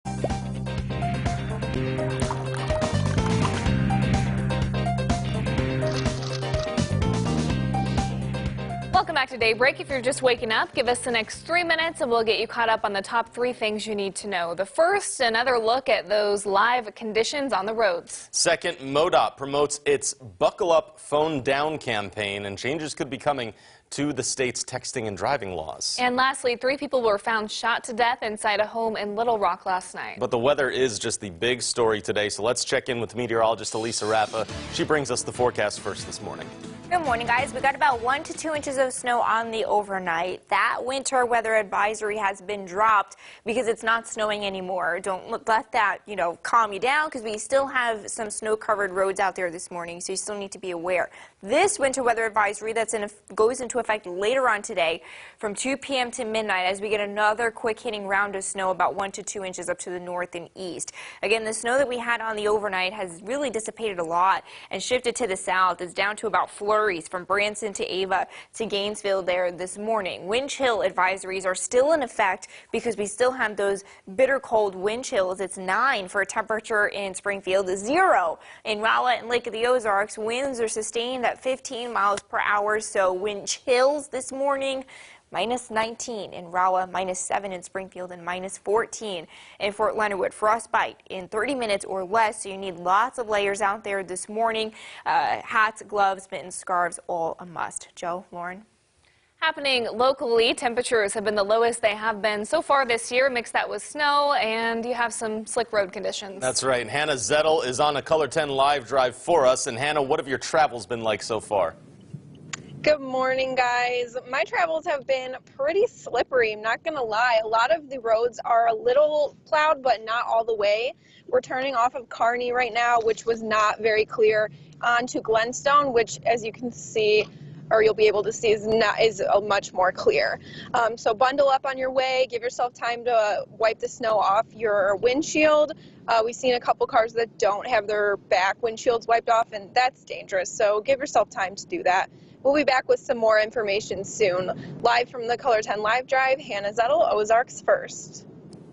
Welcome back to Daybreak. If you're just waking up, give us the next 3 minutes and we'll get you caught up on the top 3 things you need to know. The first, another look at those live conditions on the roads. Second, MoDOT promotes its Buckle Up, Phone Down campaign, and changes could be coming to the state's texting and driving laws. And lastly, 3 people were found shot to death inside a home in Little Rock last night. But the weather is just the big story today, so let's check in with meteorologist Elisa Raffa. She brings us the forecast first this morning. Good morning, guys. We got about 1 to 2 inches of snow on the overnight. That winter weather advisory has been dropped because it's not snowing anymore. Don't let that, calm you down, because we still have some snow-covered roads out there this morning, so you still need to be aware. This winter weather advisory goes into effect later on today from 2 p.m. to midnight as we get another quick hitting round of snow, about 1 to 2 inches up to the north and east. Again, the snow that we had on the overnight has really dissipated a lot and shifted to the south. It's down to about flurries from Branson to Ava to Gainesville there this morning. Wind chill advisories are still in effect because we still have those bitter cold wind chills. It's 9 for a temperature in Springfield, 0 in Rolla and Lake of the Ozarks. Winds are sustained at 15 miles per hour, so wind chills this morning. -19 in Rolla, -7 in Springfield, and -14 in Fort Leonard Wood. Frostbite in 30 minutes or less, so you need lots of layers out there this morning. Hats, gloves, mittens, scarves, all a must. Joe, Lauren. Happening locally, temperatures have been the lowest they have been so far this year. Mix that with snow, and you have some slick road conditions. That's right. Hannah Zettel is on a Color 10 live drive for us. And Hannah, what have your travels been like so far? Good morning, guys. My travels have been pretty slippery, I'm not gonna lie. A lot of the roads are a little plowed, but not all the way. We're turning off of Kearney right now, which was not very clear, onto Glenstone, which, as you can see, or you'll be able to see, is much more clear. So bundle up on your way, give yourself time to wipe the snow off your windshield. We've seen a couple cars that don't have their back windshields wiped off, and that's dangerous, so give yourself time to do that. We'll be back with some more information soon. Live from the Color 10 Live Drive, Hannah Zettel, Ozarks First.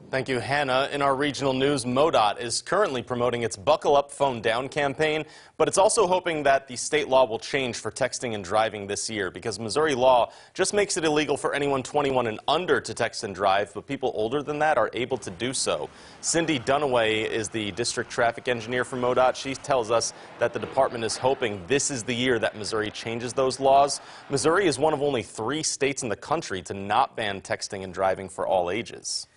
Thank you, Hannah. In our regional news, MoDOT is currently promoting its Buckle Up, Phone Down campaign, but it's also hoping that the state law will change for texting and driving this year, because Missouri law just makes it illegal for anyone 21 and under to text and drive, but people older than that are able to do so. Cindy Dunaway is the district traffic engineer for MoDOT. She tells us that the department is hoping this is the year that Missouri changes those laws. Missouri is one of only 3 states in the country to not ban texting and driving for all ages.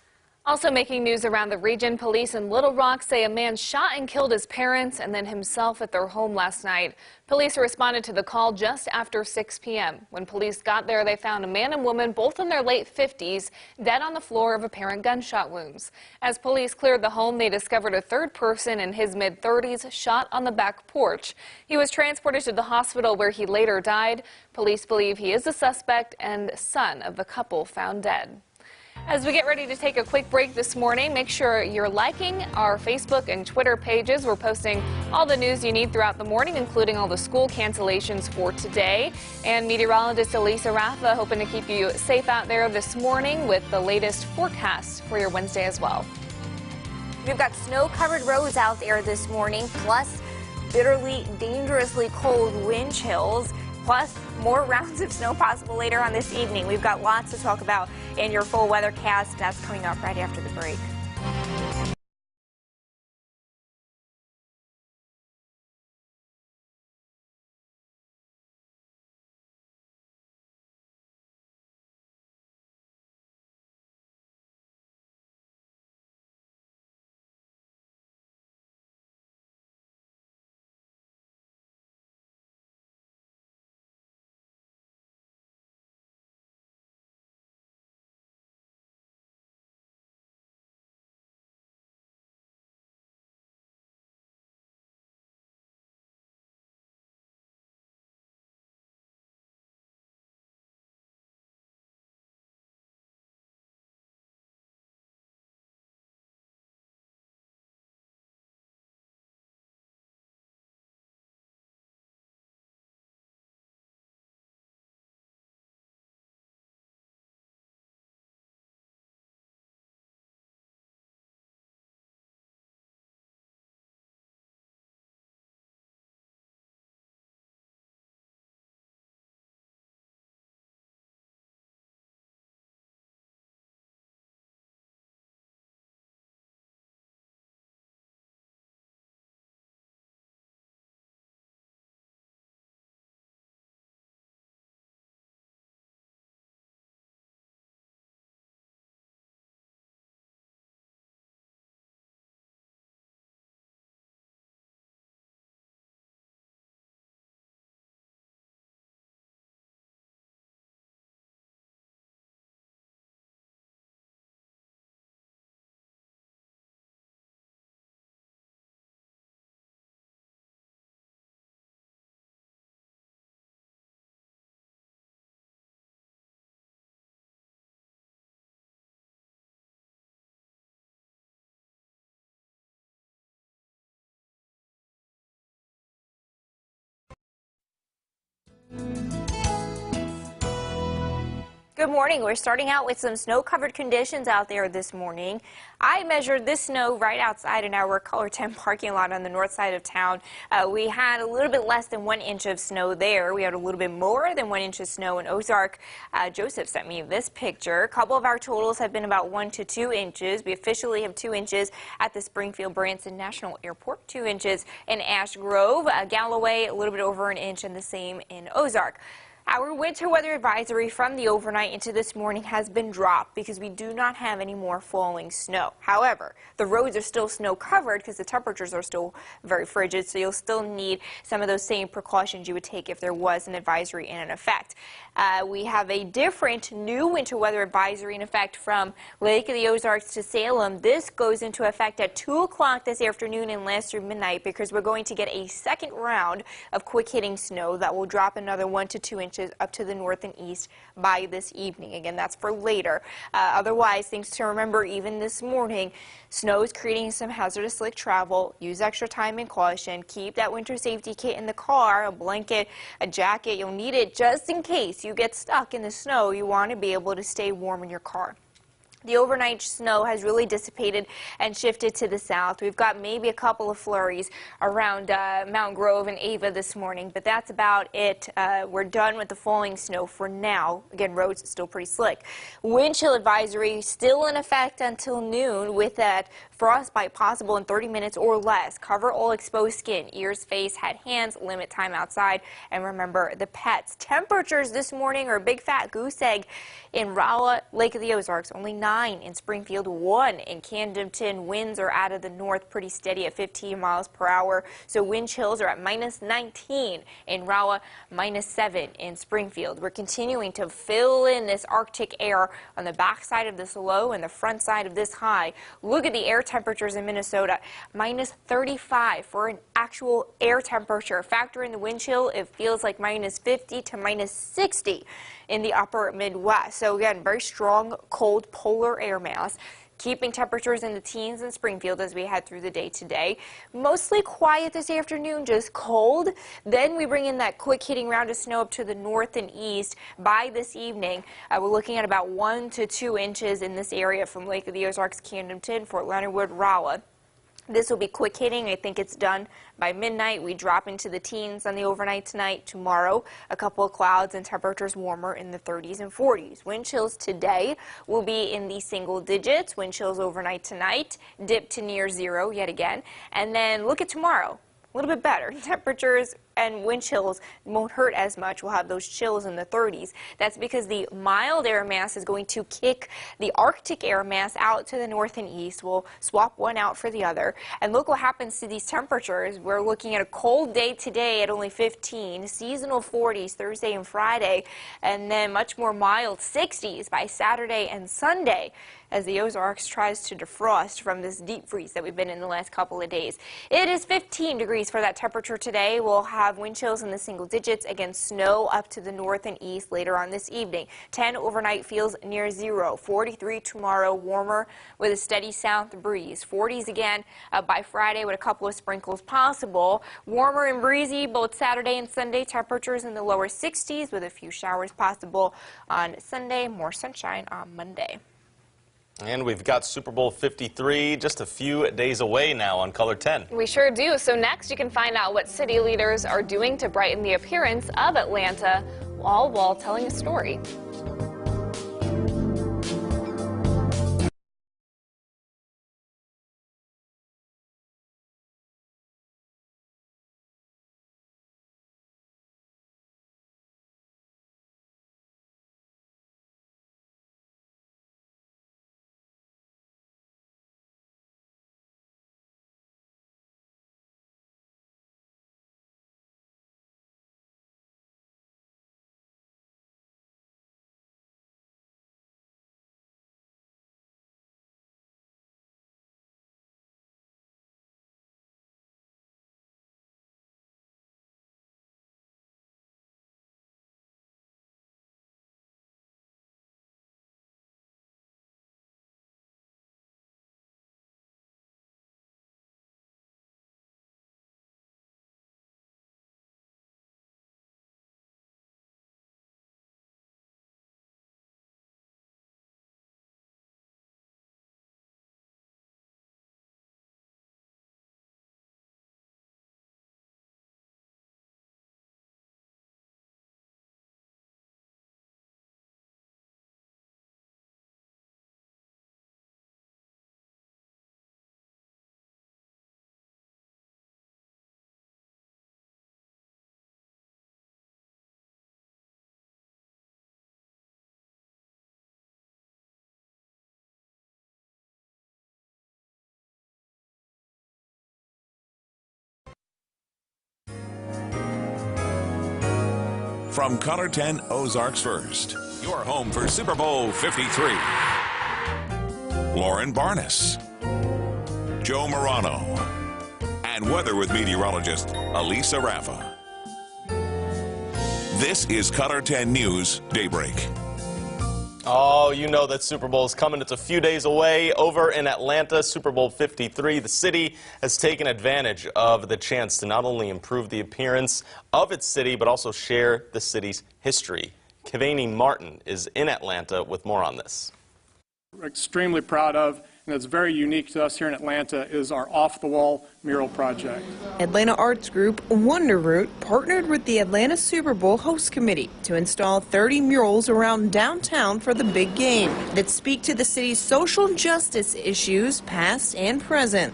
Also making news around the region, police in Little Rock say a man shot and killed his parents and then himself at their home last night. Police responded to the call just after 6 p.m. When police got there, they found a man and woman, both in their late 50s, dead on the floor of apparent gunshot wounds. As police cleared the home, they discovered a third person in his mid-30s shot on the back porch. He was transported to the hospital where he later died. Police believe he is the suspect and son of the couple found dead. As we get ready to take a quick break this morning, make sure you're liking our Facebook and Twitter pages. We're posting all the news you need throughout the morning, including all the school cancellations for today. And meteorologist Elisa Raffa hoping to keep you safe out there this morning with the latest forecast for your Wednesday as well. We've got snow-covered roads out there this morning, plus bitterly, dangerously cold wind chills. Plus, more rounds of snow possible later on this evening. We've got lots to talk about in your full weather cast. That's coming up right after the break. Good morning. We're starting out with some snow-covered conditions out there this morning. I measured this snow right outside in our Color 10 parking lot on the north side of town. We had a little bit less than 1 inch of snow there. We had a little bit more than 1 inch of snow in Ozark. Joseph sent me this picture. A couple of our totals have been about 1 to 2 inches. We officially have 2 inches at the Springfield-Branson National Airport, 2 inches in Ash Grove, Galloway, a little bit over 1 inch, and the same in Ozark. Our winter weather advisory from the overnight into this morning has been dropped because we do not have any more falling snow. However, the roads are still snow covered because the temperatures are still very frigid, so you'll still need some of those same precautions you would take if there was an advisory in effect. We have a different new winter weather advisory in effect from Lake of the Ozarks to Salem. This goes into effect at 2 o'clock this afternoon and lasts through midnight because we're going to get a second round of quick hitting snow that will drop another 1 to 2 inches up to the north and east by this evening. Again, that's for later. Otherwise, things to remember even this morning, snow is creating some hazardous slick travel. Use extra time and caution. Keep that winter safety kit in the car, a blanket, a jacket. You'll need it just in case you get stuck in the snow. You want to be able to stay warm in your car. The overnight snow has really dissipated and shifted to the south. We've got maybe a couple of flurries around Mount Grove and Ava this morning, but that's about it. We're done with the falling snow for now. Again, roads still pretty slick. Wind chill advisory still in effect until noon with that frostbite possible in 30 minutes or less. Cover all exposed skin, ears, face, head, hands. Limit time outside. And remember the pets. Temperatures this morning are a big fat goose egg in Rolla, Lake of the Ozarks. Only 9 in Springfield, 1 in Camdenton. Winds are out of the north, pretty steady at 15 miles per hour. So wind chills are at -19 in Rolla, -7 in Springfield. We're continuing to fill in this Arctic air on the back side of this low and the front side of this high. Look at the air temperatures in Minnesota, -35 for an actual air temperature. Factor in the wind chill, it feels like -50 to -60 in the upper Midwest. So again, very strong, cold, polar air mass, keeping temperatures in the teens in Springfield as we head through the day today. Mostly quiet this afternoon, just cold. Then we bring in that quick hitting round of snow up to the north and east by this evening. We're looking at about 1 to 2 inches in this area from Lake of the Ozarks, Camdenton, Fort Leonard Wood, Rolla. This will be quick hitting. I think it's done by midnight. We drop into the teens on the overnight tonight. Tomorrow, a couple of clouds and temperatures warmer in the 30s and 40s. Wind chills today will be in the single digits. Wind chills overnight tonight dip to near 0 yet again. And then look at tomorrow. A little bit better. Temperatures and wind chills won't hurt as much. We'll have those chills in the 30s. That's because the mild air mass is going to kick the Arctic air mass out to the north and east. We'll swap one out for the other. And look what happens to these temperatures. We're looking at a cold day today at only 15, seasonal 40s Thursday and Friday, and then much more mild 60s by Saturday and Sunday as the Ozarks tries to defrost from this deep freeze that we've been in the last couple of days. It is 15 degrees for that temperature today. We'll have wind chills in the single digits. Again, snow up to the north and east later on this evening. 10 overnight feels near 0. 43 tomorrow, warmer with a steady south breeze. 40s again by Friday with a couple of sprinkles possible. Warmer and breezy both Saturday and Sunday. Temperatures in the lower 60s with a few showers possible on Sunday. More sunshine on Monday. And we've got Super Bowl 53 just a few days away now on Color 10. We sure do. So next you can find out what city leaders are doing to brighten the appearance of Atlanta, all while telling a story. From Color 10 Ozarks First, your home for Super Bowl 53. Lauren Barnes, Joe Morano, and weather with meteorologist Elisa Raffa. This is Color 10 News Daybreak. Oh, you know that Super Bowl is coming. It's a few days away. Over in Atlanta, Super Bowl 53, the city has taken advantage of the chance to not only improve the appearance of its city, but also share the city's history. Kavani Martin is in Atlanta with more on this. We're extremely proud of, and it's very unique to us here in Atlanta, is our off-the-wall mural project. Atlanta Arts Group Wonder Root partnered with the Atlanta Super Bowl host committee to install 30 murals around downtown for the big game that speak to the city's social justice issues, past and present.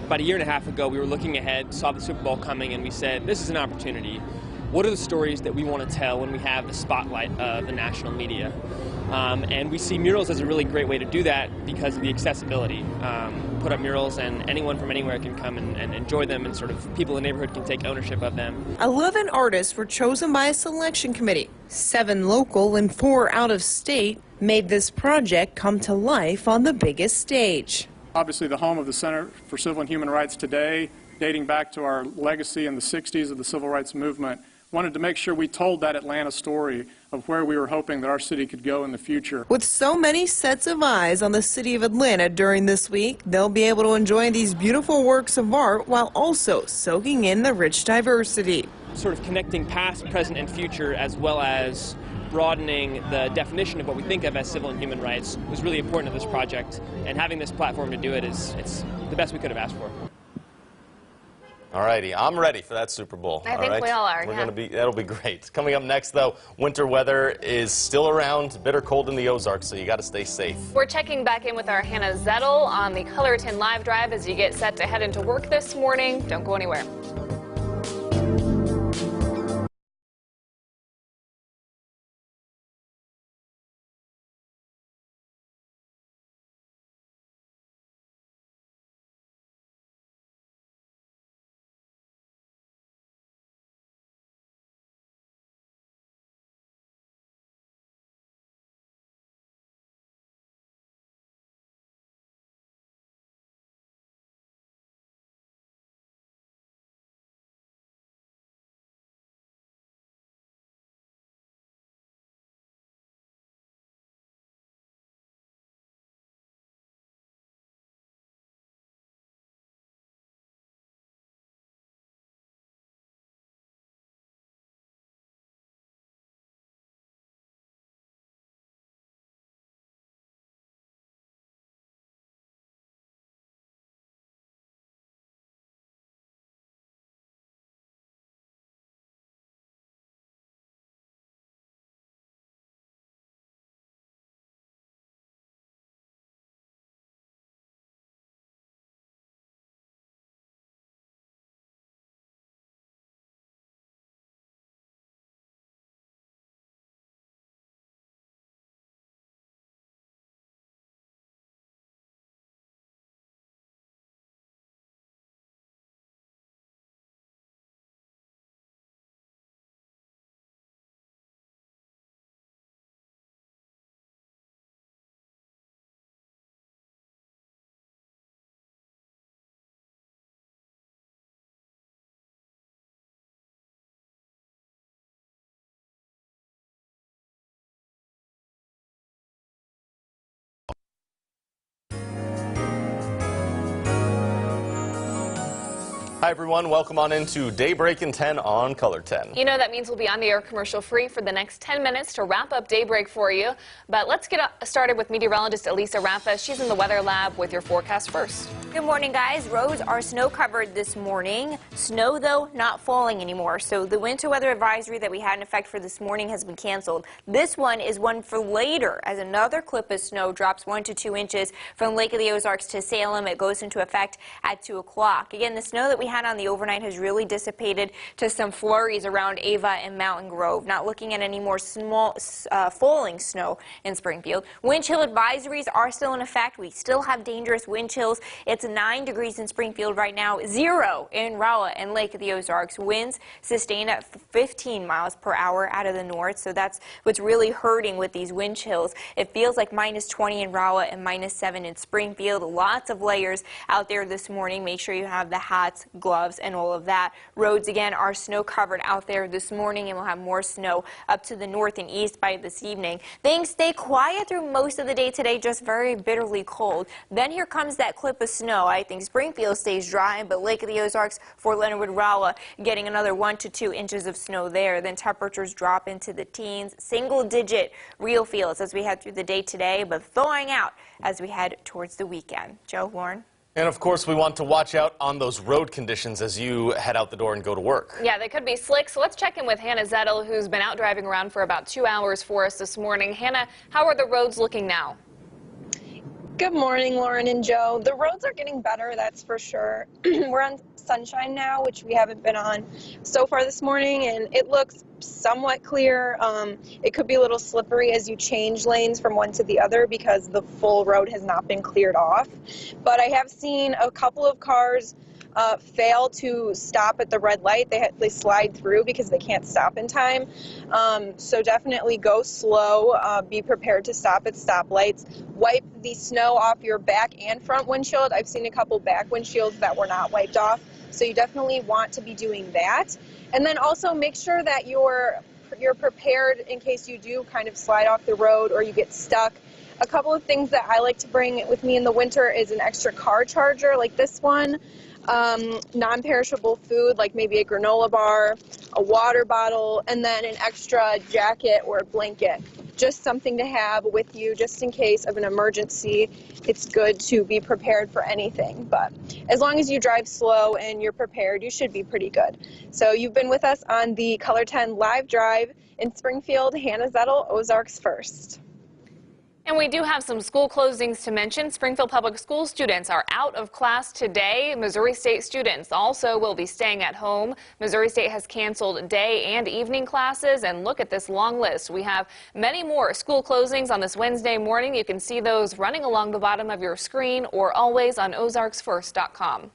About a year and a half ago, we were looking ahead, saw the Super Bowl coming, and we said, this is an opportunity. What are the stories that we want to tell when we have the spotlight of the national media? And we see murals as a really great way to do that because of the accessibility. Put up murals and anyone from anywhere can come and enjoy them, and sort of people in the neighborhood can take ownership of them. 11 artists were chosen by a selection committee. 7 local and 4 out of state made this project come to life on the biggest stage. Obviously the home of the Center for Civil and Human Rights today, dating back to our legacy in the 60s of the Civil Rights Movement. Wanted to make sure we told that Atlanta story of where we were hoping that our city could go in the future. With so many sets of eyes on the city of Atlanta during this week, they'll be able to enjoy these beautiful works of art while also soaking in the rich diversity. Sort of connecting past, present, and future, as well as broadening the definition of what we think of as civil and human rights, was really important to this project. And having this platform to do it it's the best we could have asked for. All righty, I'm ready for that Super Bowl. I think we all are. That'll be great. Coming up next, though, winter weather is still around. Bitter cold in the Ozarks, so you got to stay safe. We're checking back in with our Hannah Zettel on the Color 10 Live Drive as you get set to head into work this morning. Don't go anywhere. Hi, everyone. Welcome on into Daybreak in 10 on Color 10. You know that means we'll be on the air commercial-free for the next 10 minutes to wrap up Daybreak for you. But let's get started with meteorologist Elisa Raffa. She's in the Weather Lab with your forecast first. Good morning, guys. Roads are snow-covered this morning. Snow, though, not falling anymore. So the winter weather advisory that we had in effect for this morning has been canceled. This one is one for later, as another clip of snow drops 1 to 2 inches from Lake of the Ozarks to Salem. It goes into effect at 2 o'clock. Again, the snow that we had on the overnight has really dissipated to some flurries around Ava and Mountain Grove. Not looking at any more small falling snow in Springfield. Wind chill advisories are still in effect. We still have dangerous wind chills. It's 9 degrees in Springfield right now, 0 in Rolla and Lake of the Ozarks. Winds sustained at 15 miles per hour out of the north, so that's what's really hurting with these wind chills. It feels like -20 in Rolla and -7 in Springfield. Lots of layers out there this morning. Make sure you have the hats, gloves, and all of that. Roads again are snow covered out there this morning, and we'll have more snow up to the north and east by this evening. Things stay quiet through most of the day today, just very bitterly cold. Then here comes that clip of snow. I think Springfield stays dry, but Lake of the Ozarks, Fort Leonard Wood, Rolla getting another 1 to 2 inches of snow there. Then temperatures drop into the teens, single-digit real feels as we head through the day today, but thawing out as we head towards the weekend. Joe, Lauren. And of course, we want to watch out on those road conditions as you head out the door and go to work. Yeah, they could be slick. So let's check in with Hannah Zettel, who's been out driving around for about 2 hours for us this morning. Hannah, how are the roads looking now? Good morning, Lauren and Joe. The roads are getting better, that's for sure. We're on sunshine now, which we haven't been on so far this morning, and it looks somewhat clear. It could be a little slippery as you change lanes from one to the other because the full road has not been cleared off. But I have seen a couple of cars fail to stop at the red light. They slide through because they can't stop in time. So definitely go slow. Be prepared to stop at stoplights. Wipe the snow off your back and front windshield. I've seen a couple back windshields that were not wiped off. So you definitely want to be doing that. And then also make sure that you're prepared in case you do kind of slide off the road or you get stuck. A couple of things that I like to bring with me in the winter is an extra car charger like this one. Non-perishable food like maybe a granola bar, a water bottle, and then an extra jacket or a blanket. Just something to have with you just in case of an emergency. It's good to be prepared for anything, but as long as you drive slow and you're prepared, you should be pretty good. So you've been with us on the Color 10 live drive in Springfield. Hannah Zettel, Ozarks First. And we do have some school closings to mention. Springfield Public School students are out of class today. Missouri State students also will be staying at home. Missouri State has canceled day and evening classes. And look at this long list. We have many more school closings on this Wednesday morning. You can see those running along the bottom of your screen or always on ozarksfirst.com.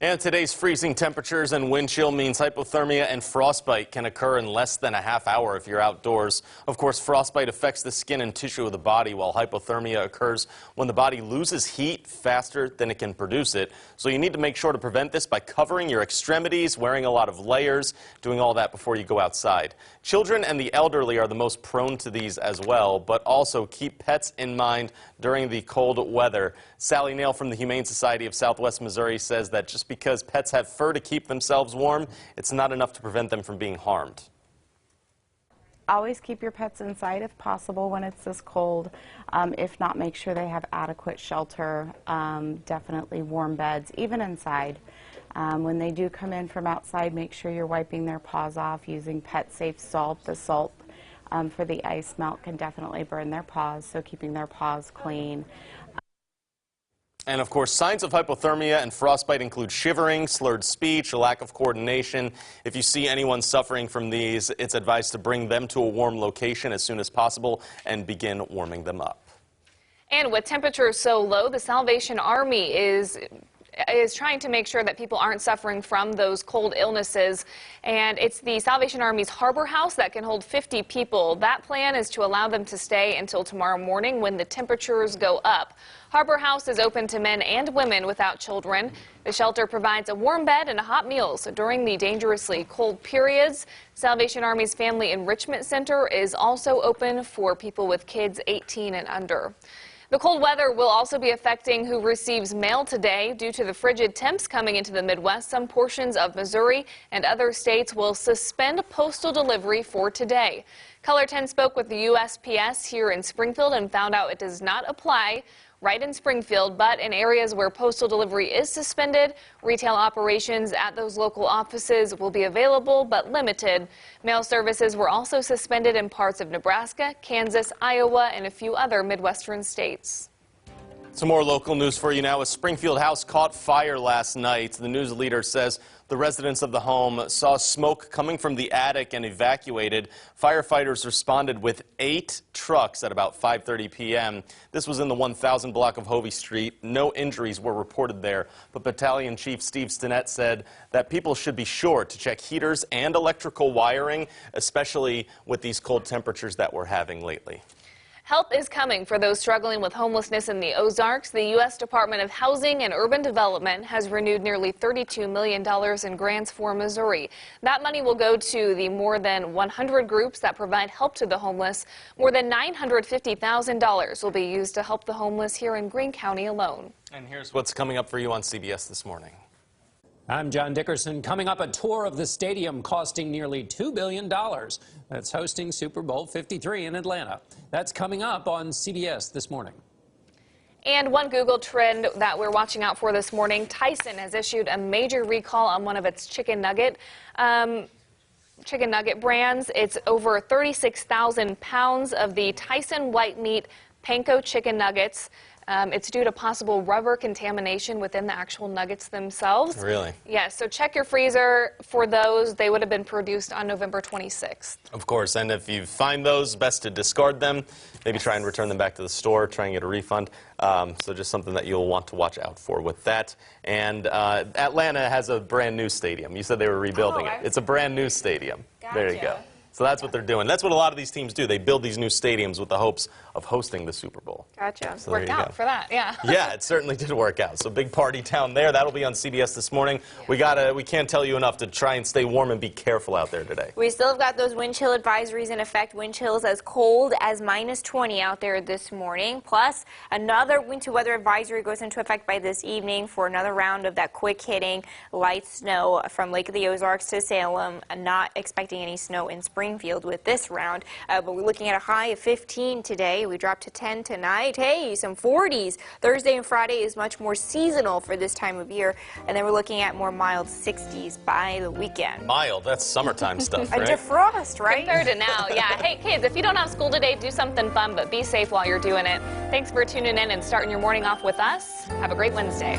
And today's freezing temperatures and wind chill means hypothermia and frostbite can occur in less than a half hour if you're outdoors. Of course, frostbite affects the skin and tissue of the body, while hypothermia occurs when the body loses heat faster than it can produce it. So you need to make sure to prevent this by covering your extremities, wearing a lot of layers, doing all that before you go outside. Children and the elderly are the most prone to these as well, but also keep pets in mind during the cold weather. Sally Nail from the Humane Society of Southwest Missouri says that just because pets have fur to keep themselves warm, it's not enough to prevent them from being harmed. Always keep your pets inside if possible when it's this cold. If not, make sure they have adequate shelter, definitely warm beds, even inside. When they do come in from outside, make sure you're wiping their paws off using pet safe salt. The salt for the ice melt can definitely burn their paws, so keeping their paws clean. And of course, signs of hypothermia and frostbite include shivering, slurred speech, a lack of coordination. If you see anyone suffering from these, it's advised to bring them to a warm location as soon as possible and begin warming them up. And with temperatures so low, the Salvation Army is trying to make sure that people aren't suffering from those cold illnesses. And it's the Salvation Army's Harbor House that can hold 50 people. That plan is to allow them to stay until tomorrow morning when the temperatures go up. Harbor House is open to men and women without children. The shelter provides a warm bed and hot meals during the dangerously cold periods. Salvation Army's Family Enrichment Center is also open for people with kids 18 and under. The cold weather will also be affecting who receives mail today. Due to the frigid temps coming into the Midwest, some portions of Missouri and other states will suspend postal delivery for today. Color 10 spoke with the USPS here in Springfield and found out it does not apply right in Springfield, but in areas where postal delivery is suspended, retail operations at those local offices will be available but limited. Mail services were also suspended in parts of Nebraska, Kansas, Iowa, and a few other Midwestern states. Some more local news for you now. A Springfield house caught fire last night. The news leader says the residents of the home saw smoke coming from the attic and evacuated. Firefighters responded with 8 trucks at about 5:30 p.m. This was in the 1000 block of Hovey Street. No injuries were reported there, but Battalion Chief Steve Stinnett said that people should be sure to check heaters and electrical wiring, especially with these cold temperatures that we're having lately. Help is coming for those struggling with homelessness in the Ozarks. The U.S. Department of Housing and Urban Development has renewed nearly $32 million in grants for Missouri. That money will go to the more than 100 groups that provide help to the homeless. More than $950,000 will be used to help the homeless here in Greene County alone. And here's what's coming up for you on CBS this morning. I'm John Dickerson. Coming up, a tour of the stadium costing nearly $2 billion. That's hosting Super Bowl 53 in Atlanta. That's coming up on CBS this morning. And one Google trend that we're watching out for this morning, Tyson has issued a major recall on one of its chicken nugget brands. It's over 36,000 pounds of the Tyson white meat panko chicken nuggets. It's due to possible rubber contamination within the actual nuggets themselves. Really? Yes, so check your freezer for those. They would have been produced on November 26th. Of course, and if you find those, best to discard them. Maybe try and return them back to the store, try and get a refund. So just something that you'll want to watch out for with that. And Atlanta has a brand new stadium. You said they were rebuilding it. It's a brand new stadium. Gotcha. There you go. So that's what they're doing. That's what a lot of these teams do. They build these new stadiums with the hopes of hosting the Super Bowl. Gotcha. So Worked out for that, yeah. Yeah, it certainly did work out. So big party down there. That'll be on CBS this morning. We can't tell you enough to try and stay warm and be careful out there today. We still have got those wind chill advisories in effect. Wind chills as cold as -20 out there this morning. Plus, another winter weather advisory goes into effect by this evening for another round of that quick hitting light snow from Lake of the Ozarks to Salem. Not expecting any snow in Springfield with this round, but we're looking at a high of 15 today. We dropped to 10 tonight. Hey, some 40s. Thursday and Friday is much more seasonal for this time of year, and then we're looking at more mild 60s by the weekend. Mild, that's summertime stuff, right? A defrost, right? Compared to now, yeah. Hey, kids, if you don't have school today, do something fun, but be safe while you're doing it. Thanks for tuning in and starting your morning off with us. Have a great Wednesday.